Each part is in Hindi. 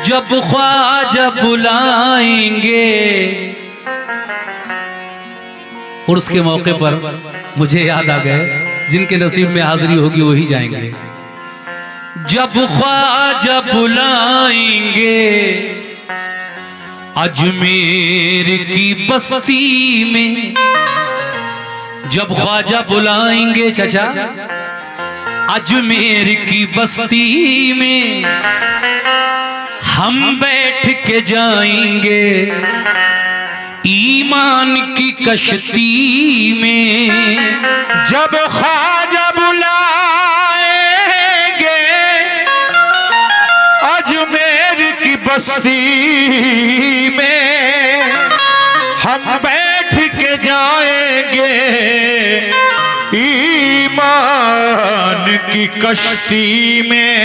जब ख्वाजा बुलाएंगे। और उसके मौके पर मुझे याद आ गए, जिनके नसीब में हाजिरी होगी वही जाएंगे। जब ख्वाजा बुलाएंगे अजमेर की बस्ती में, जब ख्वाजा बुलाएंगे चाचा अजमेर की बस्ती में, हम बैठ के जाएंगे ईमान की कश्ती में। जब ख्वाजा बुलाएंगे अजमेर की बस्ती में, हम बैठ के जाएंगे ईमान की कश्ती में।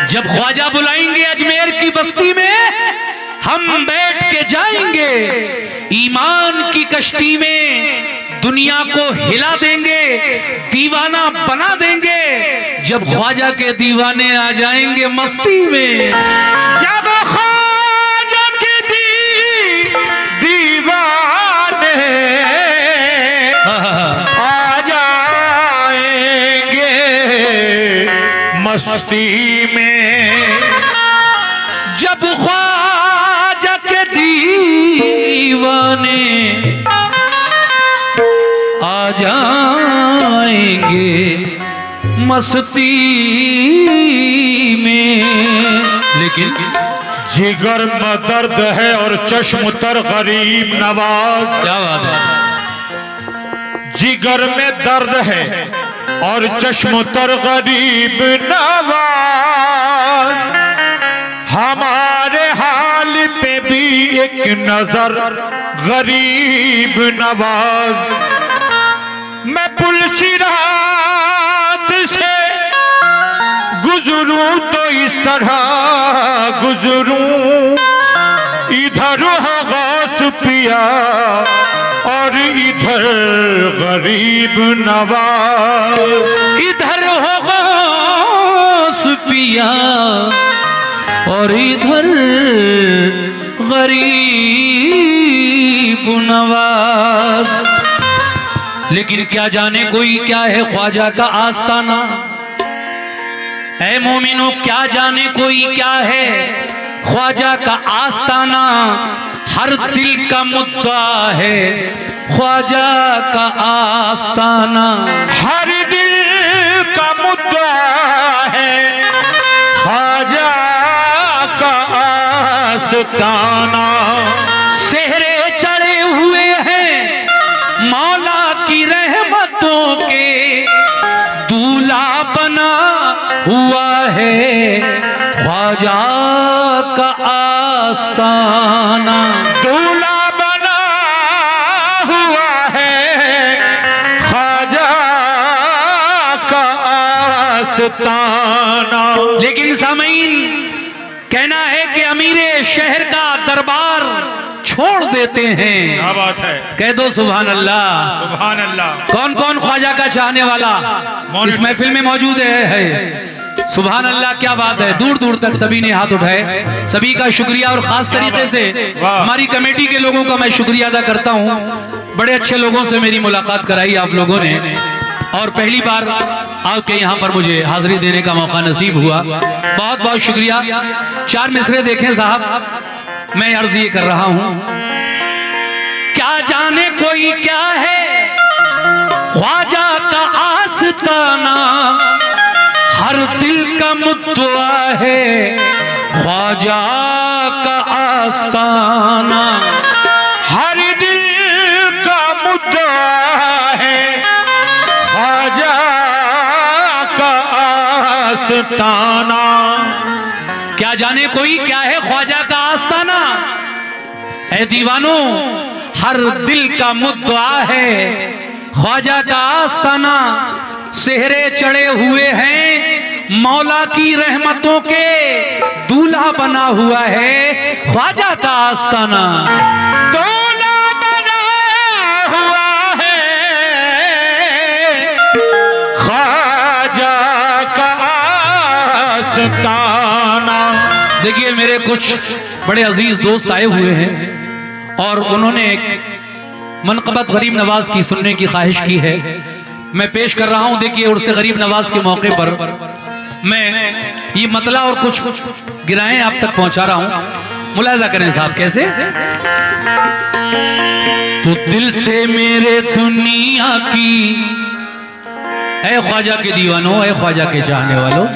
जब ख्वाजा बुलाएंगे अजमेर की बस्ती में, हम बैठ के जाएंगे ईमान की कश्ती में, दुनिया को हिला देंगे, दीवाना बना देंगे। जब ख्वाजा के दीवाने आ जाएंगे मस्ती में। जब ख्वाजा के दीवाने आ जाएंगे मस्ती में। जब ख्वाजा के दीवाने आ जाएंगे मस्ती में। लेकिन जिगर में दर्द है और चश्म तर गरीब नवाज। क्या बात है। जिगर में दर्द है और चश्म तर गरीब नवाज। हमारे हाल पे भी एक नजर गरीब नवाज। मैं पुलसिरात से गुजरूं तो इस तरह गुजरूं, इधर है गौस पिया और इधर गरीब नवाज। इधर हो गौस पिया और इधर गरीब नवाज। लेकिन क्या जाने कोई क्या है ख्वाजा का आस्ताना। ऐ मोमिनो क्या जाने कोई क्या है ख्वाजा का आस्ताना। हर दिल का मुद्दा है ख्वाजा का आस्ताना। हर दिल का मुद्दा है ख्वाजा का आस्ताना। सेहरे चढ़े हुए हैं मौला की रहमतों के, दूल्हा बना हुआ है ख्वाजा का आस्ताना। दूल्हा बना हुआ है ख्वाजा का आस्ताना। लेकिन सामीन कहना है कि अमीरे शहर का दरबार छोड़ देते हैं। क्या बात है। कह दो सुभान अल्लाह। सुभान अल्लाह। कौन कौन ख्वाजा का चाहने वाला इस महफिल में मौजूद है? सुभान अल्लाह। क्या बात है। दूर दूर तक सभी ने हाथ उठाए। सभी का शुक्रिया और खास तरीके से हमारी कमेटी के लोगों का मैं शुक्रिया अदा करता हूं। बड़े अच्छे लोगों से मेरी मुलाकात कराई आप लोगों ने और पहली बार आपके यहाँ पर मुझे हाजिरी देने का मौका नसीब हुआ। बहुत बहुत शुक्रिया। 4 मिसरे देखें साहब, मैं अर्ज ये कर रहा हूं। क्या जाने कोई क्या है ख्वाजा का आस्ताना। हर दिल का मुद्दा है ख्वाजा का आस्ताना। हर दिल का मुद्दा है ख्वाजा का आस्ताना। क्या जाने कोई क्या है ख्वाजा का आस्ताना। ऐ दीवानों हर दिल का मुद्दा है ख्वाजा का आस्ताना। सेहरे चढ़े हुए हैं मौला की रहमतों के, दूल्हा बना हुआ है ख्वाजा का आस्ताना। दूल्हा बना हुआ है ख्वाजा का आस्ताना। देखिए मेरे कुछ बड़े अजीज दोस्त आए हुए हैं और उन्होंने एक मनक़बत गरीब नवाज की सुनने की ख्वाहिश की है। मैं पेश कर रहा हूं। देखिए उर्स गरीब नवाज के मौके पर मैं ये मतला और कुछ गिराएं आप तक पहुंचा रहा हूं। मुलाजा करें साहब कैसे। तो दिल से मेरे दुनिया की, ऐ ख्वाजा के दीवानों, ऐ ख्वाजा के चाहने वालों,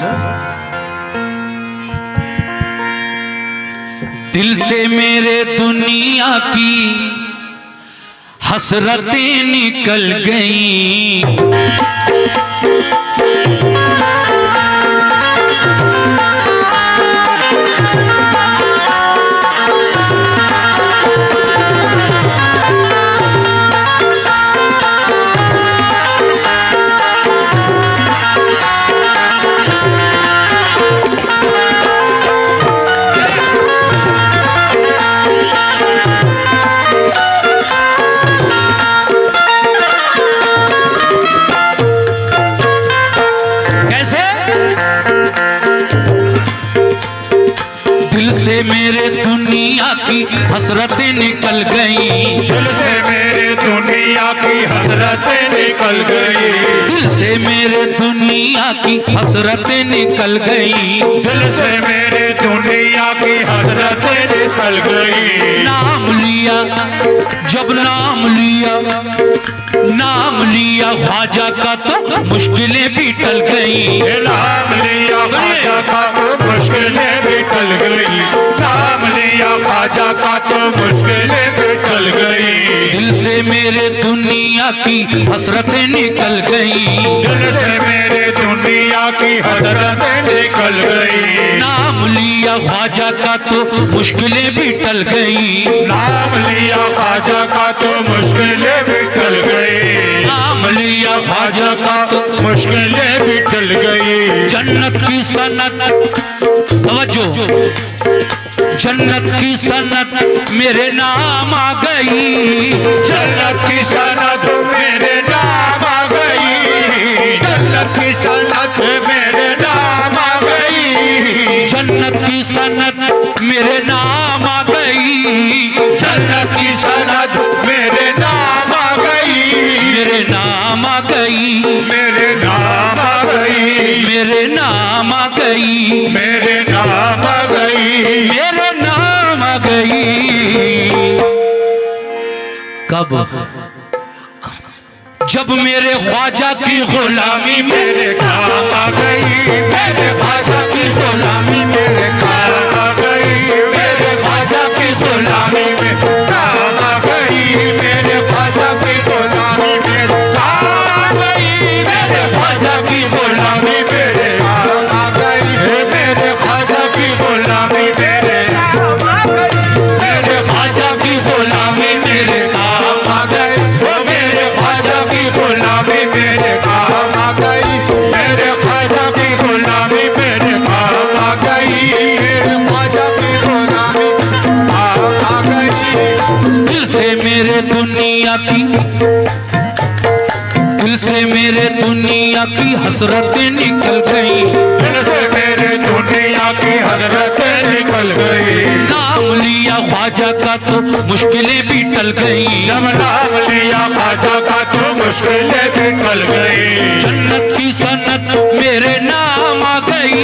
दिल से मेरे दुनिया की हसरतें निकल गईं। से मेरे दुनिया की हसरतें निकल गई, दिल से मेरे दुनिया की हसरतें निकल गई, दिल से मेरे दुनिया की हसरतें निकल गई, दिल से मेरे दुनिया की हसरतें निकल गई। नाम लिया जब नाम लिया, नाम लिया ख्वाजा का तो मुश्किलें भी टल गई, नाम लिया ख्वाजा का तो मुश्किलें भी टल गई, नाम लिया ख्वाजा का तो मुश्किलें भी टल गई। दिल से मेरे दुनिया की हसरतें निकल गई, दिल से मेरे दुनिया की हसरतें निकल गई, नाम लिया ख्वाजा का तो मुश्किलें भी टल गई, नाम लिया ख्वाजा का तो मुश्किलें भी टल गई, नाम लिया ख्वाजा का तो मुश्किलें भी टल गई। जन्नत की सनत, तवज्जो, जन्नत की सनत मेरे नाम आ गई, जन्नत की सनत मेरे नाम आ गई, जन्नत की सनत मेरे नाम आ गई, जन्नत की सनत मेरे नाम आ गई, जन्नत की सनत मेरे नाम आ गई, मेरे नाम आ गई, मेरे नाम आ गई, मेरे नाम आ गई, मेरे नाम आ गई, मेरे नाम आ गई। कब? जब मेरे ख्वाजा की गुलामी मेरे काम आ गई, मेरे ख्वाजा की गुलामी मेरे काम आ गई, मेरे ख्वाजा की गुलामी में काम आ गई, मेरे ख्वाजा की गुलामी में काम आ गई, मेरे ख्वाजा की गुलामी मेरे काम आ गई, मेरे ख्वाजा की गुलामी मेरे काम आ गई, मेरे ख्वाजा की गुलामी मेरे काम आ गई, मेरे ख्वाजा की गुलामी मेरे काम आ गई, मेरे ख्वाजा की गुलामी मेरे काम आ गई, मेरे ख्वाजा की गुलामी काम आ गई। दिल से मेरे दुनिया की, दिल से मेरे दुनिया की हसरतें निकल गई, दिल से मेरे दुनिया की हसरतें निकल गई, नाम लिया ख्वाजा का तो मुश्किलें भी टल गई, जब नाम लिया ख्वाजा का तो मुश्किलें भी टल गई, जन्नत की सनत मेरे नाम आ गई,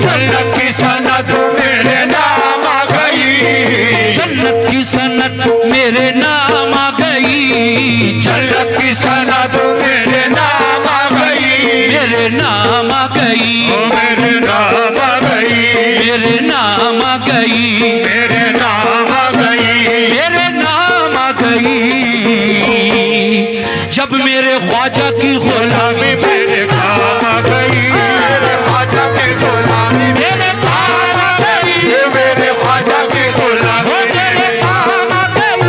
जन्नत की सनत मेरे नाम आ गई, जन्नत की सनत मेरे नाम आ गई, जन्नत की सनत मेरे नाम आ गई, मेरे नाम आ गई, मेरे नाम आ गई, मेरे नाम आ गई, मेरे नाम आ गई, मेरे नाम आ गई। जब मेरे ख्वाजा की गुलामी मेरे काम आ गई, मेरे ख्वाजा की गुलामी मेरे काम आ गई, मेरे ख्वाजा की गुलामी मेरे काम आ गई,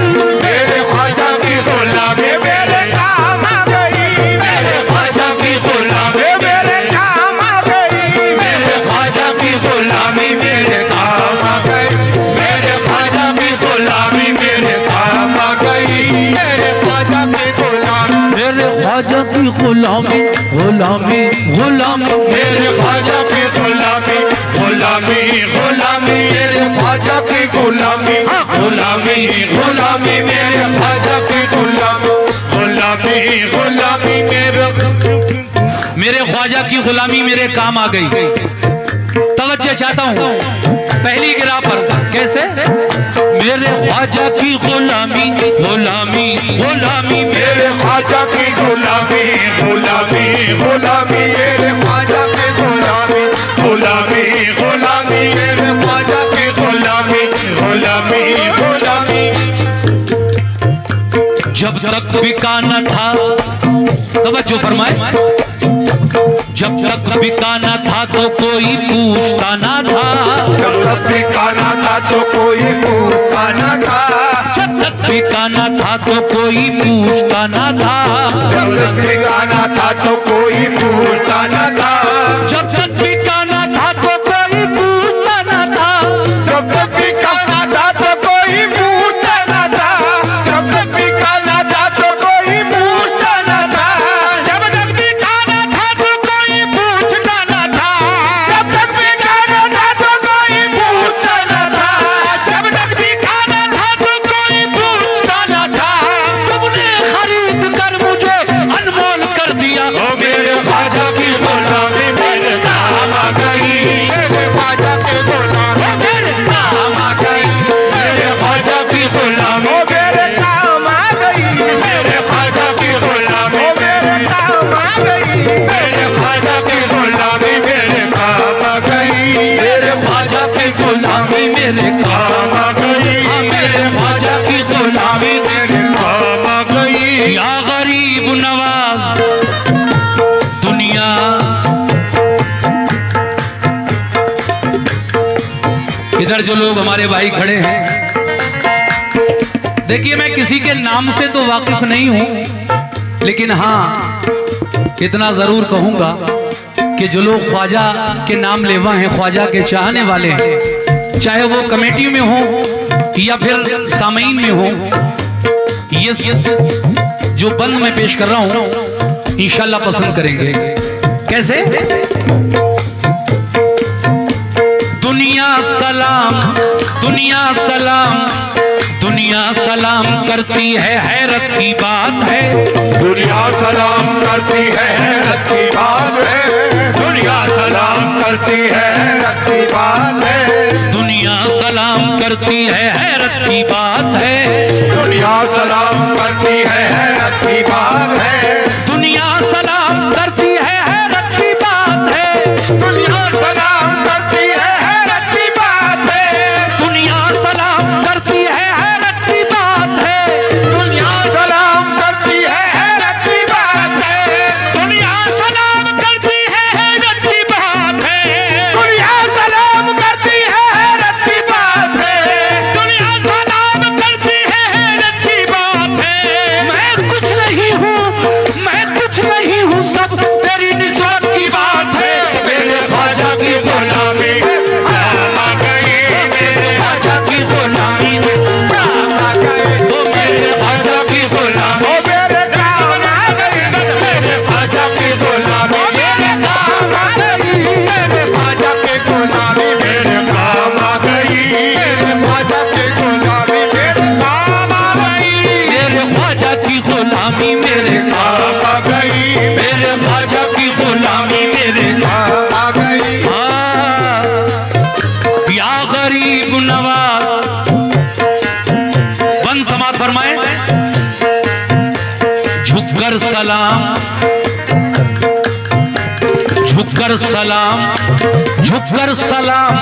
मेरे ख्वाजा की गुलामी मेरे काम आ गई, मेरे ख्वाजा की गुलामी मेरे काम आ गई, मेरे ख्वाजा की गुलामी मेरे काम आ गई, मेरे ख्वाजा की गुलामी मेरे काम आ गई, मेरे ख्वाजा की गुलामी, मेरे ख्वाजा की गुलामी, गुलामी, गुलामी, मेरे ख्वाजा की गुलामी, गुलामी, गुलामी ख्वाजा की गुलामी, गुलामी गुलामी मेरे ख्वाजा की गुलामी, गुलामी गुलामी मेरे ख्वाजा की गुलामी मेरे काम आ गई। तवज्जो चाहता हूँ पहली गिरा पर, कैसे? मेरे ख्वाजा की गुलामी, गुलामी गुलामी मेरे ख्वाजा की गुलामी, गुलामी गुलामी मेरे ख्वाजा की गुलामी, गुलामी गुलामी मेरे ख्वाजा की गुलामी, गुलामी गुलामी। जब तक बिका न था, तवज्जो फरमाए, जब तक बिका न था तो कोई पूछता न था, जब तक बिका न था तो कोई पूछता न था, जब तक बिका न था तो कोई पूछता न था, जब तक बिका न था तो कोई पूछता न था, जब तक बिका न था तो कोई पूछता न था, जब तक बिका न था तो कोई पूछता न था, जब तक बिका न था तो कोई पूछता न था, जब तक बिका न था तो कोई पूछता न था, जब तक बिका न था तो कोई पूछता न था, जब तक बिका न था तो कोई पूछता न था। तुमने खरीद कर मुझे अनमोल कर दिया। ओ मेरे ख्वाजा की गुलामी मेरे काम आ गई, मेरे ख्वाजा की गुलामी मेरे काम आ गई, मेरे ख्वाजा की गुलामी मेरे काम आ गई, मेरे ख्वाजा की गुलामी मेरे काम आ गई, मेरे ख्वाजा की गुलामी मेरे काम आ गई, मेरे ख्वाजा की गुलामी मेरे काम आ गई, हाँ, मेरे ख्वाजा की गुलामी मेरे काम आ गई। या गरीब नवाज दुनिया, इधर जो लोग हमारे भाई खड़े हैं, देखिए मैं किसी के नाम से तो वाकिफ नहीं हूं, लेकिन हाँ इतना जरूर कहूंगा कि जो लोग ख्वाजा के नाम लेवा हैं, ख्वाजा के चाहने वाले हैं, चाहे वो कमेटी में हो या फिर सामीन में हो, ये जो बंद मैं पेश कर रहा हूं इंशाल्लाह पसंद करेंगे। कैसे? दुनिया सलाम, दुनिया सलाम, दुनिया सलाम करती है, हैरत की बात है, दुनिया सलाम करती है, हैरत की बात है, दुनिया सलाम करती है, हैरत की बात है, दुनिया सलाम करती है, हैरत की बात है, दुनिया सलाम करती है, हैरत की बात है, दुनिया सलाम करती है, हैरत की बात है, दुनिया सलाम करती है, हैरत की बात है, दुनिया सलाम करती है, हैरत की बात है, दुनिया सलाम करती है, हैरत की बात है, दुनिया सलाम करती है, हैरत की बात है, दुनिया सलाम करती है, हैरत की बात है, दुनिया सलाम करती है, हैरत की बात है। मैं कुछ नहीं हूँ, मैं कुछ नहीं हूँ, सब तेरी निस्बत की बात है। मेरे ख्वाजा की गुलामी काम आ गई, मेरे ख्वाजा की गुलामी काम आ गई, वो मेरे ख्वाजा की गुलामी ओ मेरे काम आ गई, मेरे ख्वाजा की गुलामी मेरे काम आ गई, मेरे ख्वाजा की गुलामी मेरे काम आ गई, मेरे ख्वाजा की गुलामी मेरे काम आ गई, मेरे ख्वाजा की गुलामी मेरे काम आ गई, मेरे ख्वाजा की गुलामी मेरे काम आ गई। हाँ, या गरीब नवाज, बंद समात फरमाए। झुककर सलाम, झुककर सलाम, झुककर सलाम,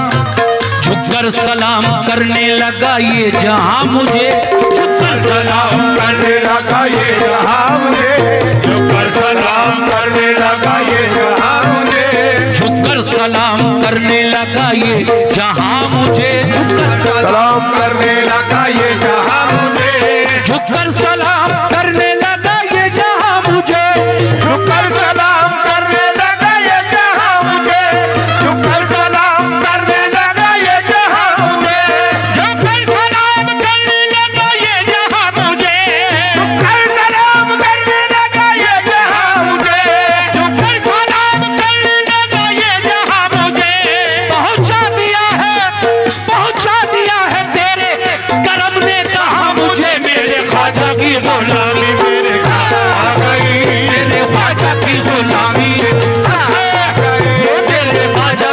झुककर सलाम करने लगा ये जहां मुझे, झुककर सलाम करने लगा ये जहां मुझे, झुककर सलाम करने लगा ये जहां मुझे, झुककर सलाम करने लगा ये जहां मुझे, झुककर सलाम करने लगा ये जहां मुझे, झुककर सलाम करने लगा ये जहां मुझे, झुककर सलाम करने लगा ये जहां मुझे, झुककर सलाम करने लगा ये जहां मुझे, झुककर सलाम करने लगा ये जहां मुझे, झुककर सलाम करने लगा ये जहां मुझे, झुककर सलाम करने लगा ये जहां मुझे, पहुंचा दिया है, पहुंचा दिया की गुलामी मेरे काम आ गई, मेरे ख्वाजा की गुलामी आ गई, मेरे ख्वाजा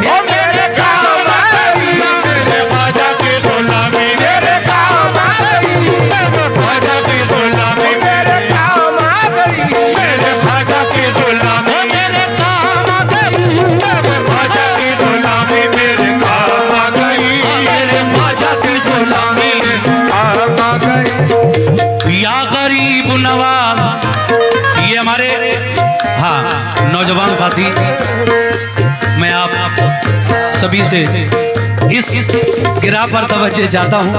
ओ मेरे काम आ गई, मेरे ख्वाजा की गुलामी मेरे काम आ गई, मेरे ख्वाजा की गुलामी मेरे काम आ गई, मेरे ख्वाजा की गुलामी मेरे काम आ गई, मेरे ख्वाजा की गुलामी मेरे काम आ गई, मेरे ख्वाजा की गुलामी काम आ गई। या गरीब नवाज, ये हमारे हाँ नौजवान साथी, मैं आप सभी से इस गिरा पर तवज्जो चाहता हूँ।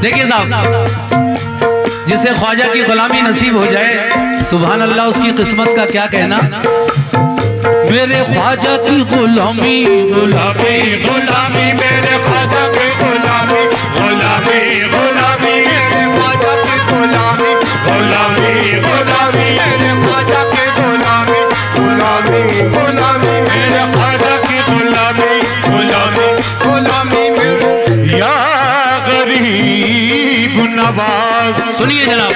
देखिए साहब, जिसे ख्वाजा की गुलामी नसीब हो जाए, सुभान अल्लाह, उसकी किस्मत का क्या कहना। मेरे ख्वाजा की गुलामी गुलामी गुलामी मेरे ख्वाजा की गुलामी, गुलामी गुलामी मेरे ख्वाजा की गुलामी, गुलामी गुलामी मेरे ख्वाजा की गुलामी, गुलामी गुलामी मेरे ख्वाजा की गुलामी, गुलामी गुलामी मेरे या गरीब नवाज। सुनिए जनाब,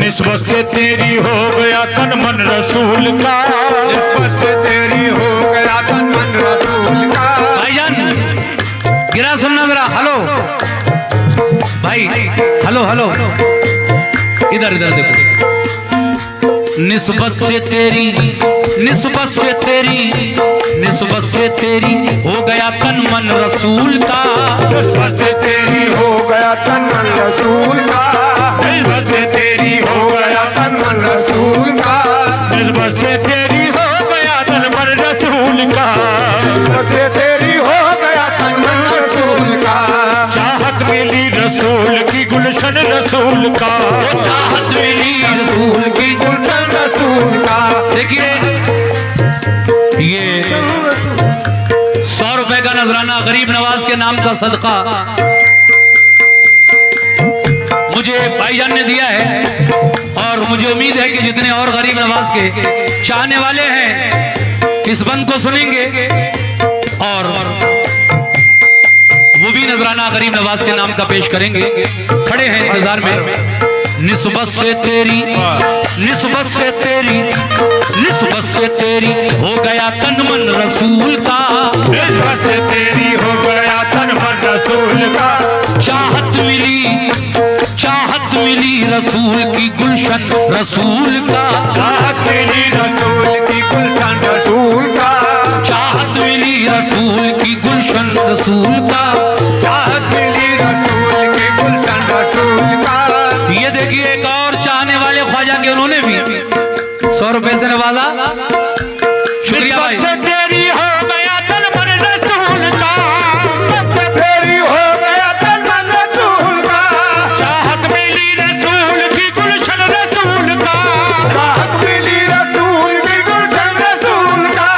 निस्बत से तेरी हो गया तन मन रसूल का, निस्बत से तेरी हो गया तन मन रसूल का। भाईजान गिरा सुनना जरा, हेलो भाई, हेलो हेलो, इधर इधर देखो। निस्बत से तेरी, निस्बत से तेरी, निस्बत से तेरी हो गया तन मन रसूल का, निस्बत से तेरी हो गया तन मन रसूल का, निस्बत से तेरी हो गया तन मन रसूल का, निस्बत से तेरी हो गया तन मन रसूल का, निस्बत से तेरी हो गया तन मन रसूल का। चाहत मिली रसूल की गुलशन रसूल का, चाहत मिली रसूल की। गुलशन रसूल का। देखिए ये 100 रुपए का नजराना गरीब नवाज के नाम का सदका मुझे भाईजान ने दिया है, और मुझे उम्मीद है कि जितने और गरीब नवाज के चाहने वाले हैं इस बंद को सुनेंगे और वो भी नजराना गरीब नवाज के नाम का पेश करेंगे। खड़े हैं इंतजार में। निस्बत से तेरी, निस्बत से तेरी, निस्बत से तेरी हो गया तन मन रसूल का, निस्बत से तेरी हो गया तन मन रसूल का। चाहत मिली, चाहत मिली रसूल की गुलशन रसूल का, चाहत मिली रसूल की गुलशन रसूल का, चाहत मिली रसूल की गुलशन रसूल का, चाहत मिली रसूल की गुलशन रसूल का। ये देखिए एक और चाहने वाले ख्वाजा के, उन्होंने भी 100 रुपए से नवाजा। शुक्रिया भाई। निस्बत से तेरी हो गया तन मन रसूल का, निस्बत से तेरी हो गया तन मन रसूल का। चाहत मिली रसूल की गुलशन रसूल का, चाहत मिली रसूल की गुलशन रसूल का।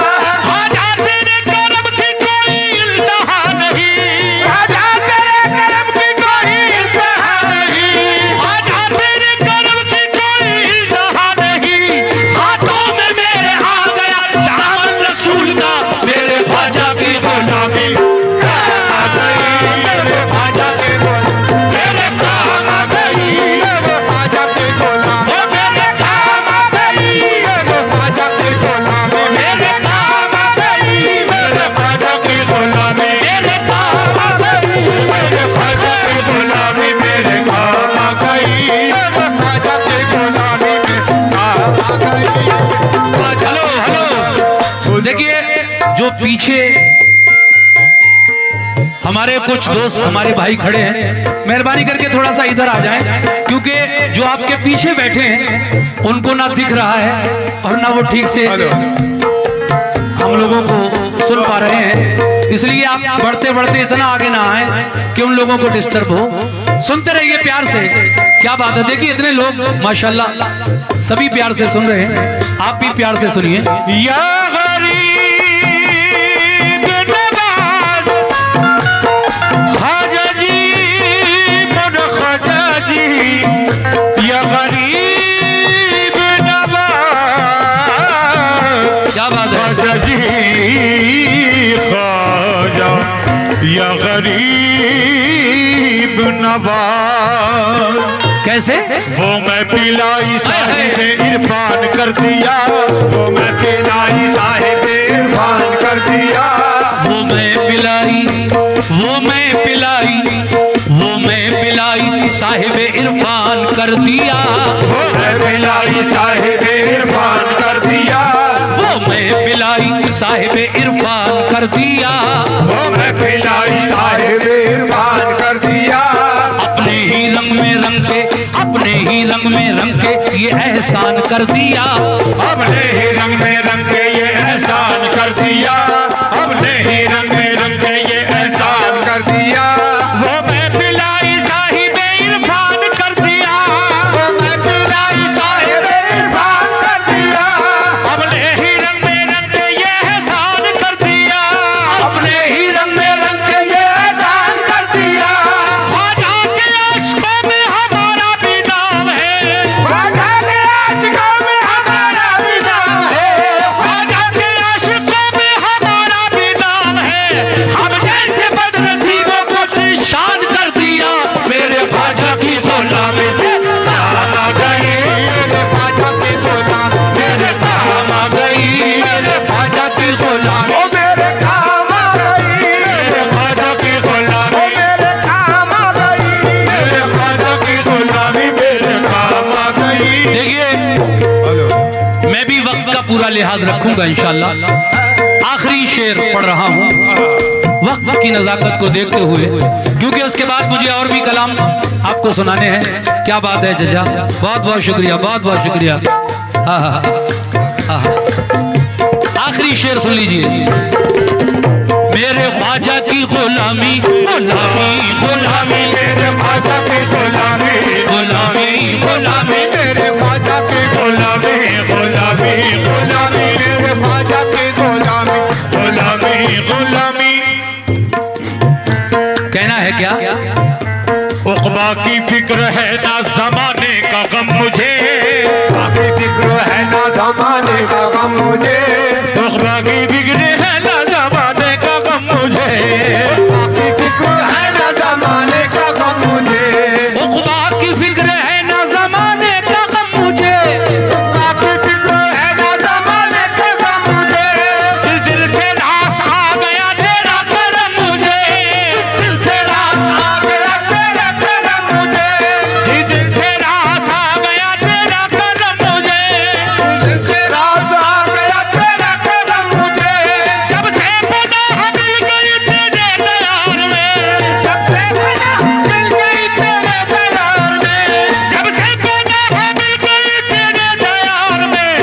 ख्वाजा तेरे करम की कोई इंतहा नहीं, ख्वाजा तेरे करम की कोई इंतहा नहीं, ख्वाजा तेरे करम की कोई इंतहा नहीं। हाथों में मेरे आ गया दामन रसूल का, मेरे ख्वाजा की गुलामी आ गई, मेरे ख्वाजा की गुलामी मेरे काम आ गई, मेरे ख्वाजा की गुलामी मेरे काम आ गई, मेरे ख्वाजा की गुलामी मेरे काम आ गई, मेरे ख्वाजा की गुलामी मेरे काम आ गई, मेरे ख्वाजा की गुलामी मेरे काम आ गई, मेरे ख्वाजा की गुलामी मेरे काम आ गई। हेलो हेलो, देखिए जो पीछे हमारे कुछ दोस्त, हमारे भाई खड़े हैं, मेहरबानी करके थोड़ा सा इधर आ जाएं, क्योंकि जो आपके पीछे बैठे हैं उनको ना दिख रहा है और ना वो ठीक से हम लोगों को सुन पा रहे हैं, इसलिए आप बढ़ते बढ़ते इतना आगे ना आए कि उन लोगों को डिस्टर्ब हो। सुनते रहिए प्यार से, क्या बात है। देखिए इतने लोग माशाल्लाह सभी प्यार से सुन रहे हैं, आप भी प्यार से सुनिए। या गरीब नवाज ख्वाजा जी, मुझ ख्वाजा जी, या गरीब नवाज, क्या बात है। ख्वाजा जी ख्वाजा या गरीब नवाज। कैसे? वो मैं पिलाई साहिब इरफान कर दिया, वो मैं पिलाई साहिब इरफान कर दिया, वो मैं पिलाई, वो मैं पिलाई, वो मैं पिलाई साहिब इरफान कर दिया, वो मैं पिलाई साहिब इरफान कर दिया, वो मैं पिलाई साहिब इरफान कर दिया, वो मैं पिलाई साहिब इरफान कर दिया। अपने ही रंग में रंग के, अपने ही रंग में रंग के ये एहसान कर दिया, अपने ही रंग में रंग के ये एहसान कर दिया, अपने ही रंग में रंग के ये एहसान कर दिया। वो मैं पिलाई साहिब इरफान कर दिया, वो मैं पिलाई साहिब इरफान कर दिया, अपने ही रंग में रंग के ये एहसान कर दिया, अपने ही रंग में रंग के ये एहसान कर दिया। ख्वाजा के आशिकों में हमारा भी नाम है, ख्वाजा के आशिकों में हमारा भी नाम है, ख्वाजा के आशिकों में हमारा भी नाम है। हम जैसे बदनसीबों को निशान कर दिया, मेरे ख्वाजा की गुलामी काम आ गई, मेरे ख्वाजा की गुलामी मेरे काम आ गई, मेरे ख्वाजा की गुलामी मेरे काम आ गई, मेरे ख्वाजा की गुलामी मेरे काम आ गई, मेरे ख्वाजा की गुलामी मेरे काम आ गई। देखिए मैं भी वक्त का पूरा लिहाज रखूंगा इंशाल्लाह। आखिरी शेर पढ़ रहा हूँ वक्त की नजाकत को देखते हुए, क्योंकि उसके बाद मुझे और भी कलाम आपको सुनाने हैं। क्या बात है चचा, बहुत बहुत शुक्रिया, बहुत बहुत शुक्रिया। हाँ हाँ हाँ हाँ। आखिरी शेर सुन लीजिए। मेरे ख्वाजा की गुलामी गुलामी गुलामी, मेरे ख्वाजा की गुलामी गुलामी गुलामी, मेरे ख्वाजा की गुलामी गुलामी गुलामी, मेरे ख्वाजा की गुलामी गुलामी गुलामी। कहना है क्या? उक़बा की फिक्र है ना जमाने का गम मुझे, बाकी फिक्र है ना जमाने का गम मुझे, उक़बा की फिक्र है ना जमाने का गम मुझे, बाकी फिक्र है ना जमाने का गम मुझे, उक़बा की फिक्र है ना जमाने का गम मुझे, बाकी फिक्र है ना जमाने का गम मुझे, जिस दिल से रास आ गया तेरा करम मुझे, जिस दिल से रास आ गया तेरा करम मुझे, जिस दिल से रास आ गया तेरा करम मुझे, दिल से रास आ गया तेरा करम मुझे। जब से पनाह मिल गई तेरे दयार में, जब से पनाह मिल गई तेरे दयार में, जब से पनाह मिल गई तेरे दयार में,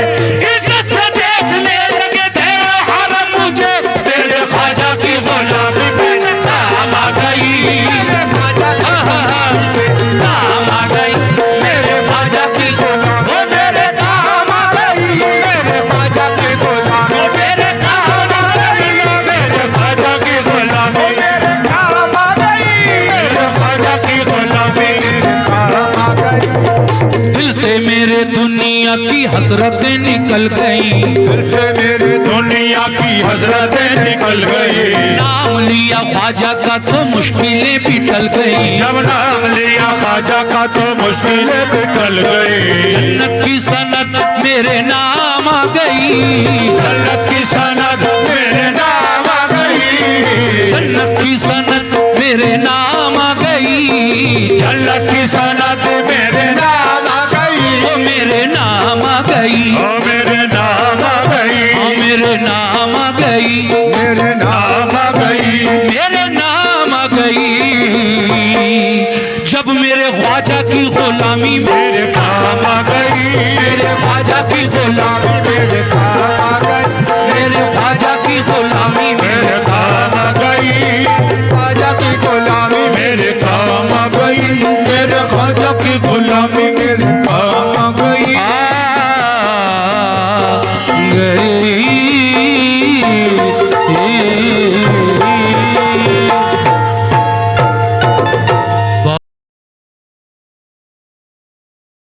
इज्जत से देखने लगे तेरे हरम मुझे, तेरे ख्वाजा की गुलामी मेरे काम आ गई, मेरे ख्वाजा की गुलामी मेरे काम आ गई, मेरे ख्वाजा की गुलामी मेरे काम आ गई, मेरे ख्वाजा की गुलामी मेरे काम आ गई, मेरे ख्वाजा की गुलामी मेरे काम आ गई, मेरे ख्वाजा की गुलामी मेरे काम आ गई। दिल से मेरे दुनिया की हसरतें निकल गई, दिल से मेरी दुनिया की हजरतें निकल गई, नाम लिया ख्वाजा का तो मुश्किलें भी टल गई, जब नाम लिया ख्वाजा का तो मुश्किलें भी टल गई, जन्नत की सनत मेरे नाम आ गई, जन्नत की सनद मेरे नाम आ गई, जन्नत की सनत मेरे नाम आ गई, जन्नत की सनद मेरे नाम आ गई, ओ मेरे नाम आ गई, ओ मेरे नाम आ गई, ओ मेरे नाम आ गई, मेरे नाम आ गई, मेरे नाम आ गई। जब मेरे ख्वाजा की गुलामी में